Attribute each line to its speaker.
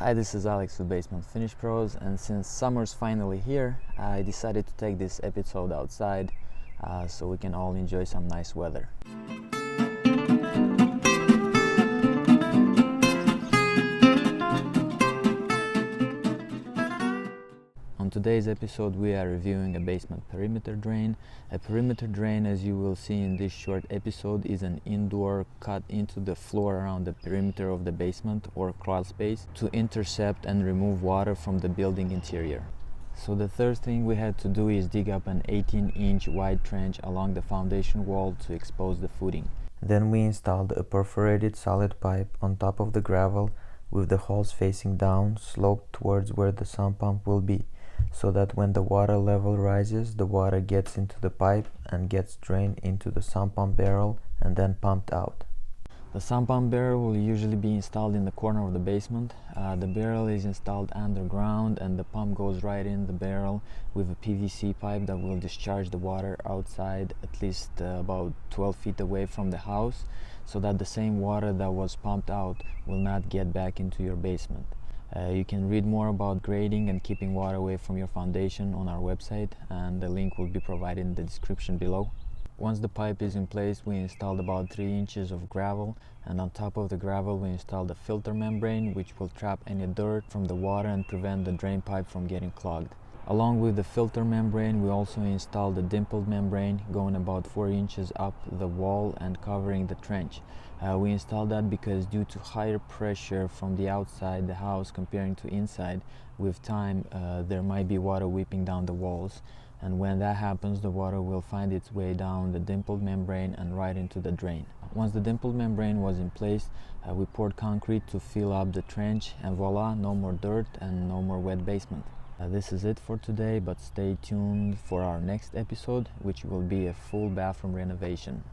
Speaker 1: Hi, this is Alex with Basement Finish Pros, and since summer's finally here, I decided to take this episode outside so we can all enjoy some nice weather. On today's episode, we are reviewing a basement perimeter drain. A perimeter drain, as you will see in this short episode, is an indoor cut into the floor around the perimeter of the basement or crawl space to intercept and remove water from the building interior. So the third thing we had to do is dig up an 18-inch wide trench along the foundation wall to expose the footing. Then we installed a perforated solid pipe on top of the gravel with the holes facing down, sloped towards where the sump pump will be, so that when the water level rises, the water gets into the pipe and gets drained into the sump pump barrel and then pumped out. The sump pump barrel will usually be installed in the corner of the basement. The barrel is installed underground and the pump goes right in the barrel with a PVC pipe that will discharge the water outside at least about 12 feet away from the house, so that the same water that was pumped out will not get back into your basement. You can read more about grading and keeping water away from your foundation on our website, and the link will be provided in the description below. Once the pipe is in place, we installed about 3 inches of gravel, and on top of the gravel we installed a filter membrane which will trap any dirt from the water and prevent the drain pipe from getting clogged. Along with the filter membrane, we also installed a dimpled membrane going about 4 inches up the wall and covering the trench. We installed that because due to higher pressure from the outside the house comparing to inside, with time there might be water weeping down the walls, and when that happens the water will find its way down the dimpled membrane and right into the drain. Once the dimpled membrane was in place, we poured concrete to fill up the trench, and voila, no more dirt and no more wet basement. This is it for today, but stay tuned for our next episode, which will be a full bathroom renovation.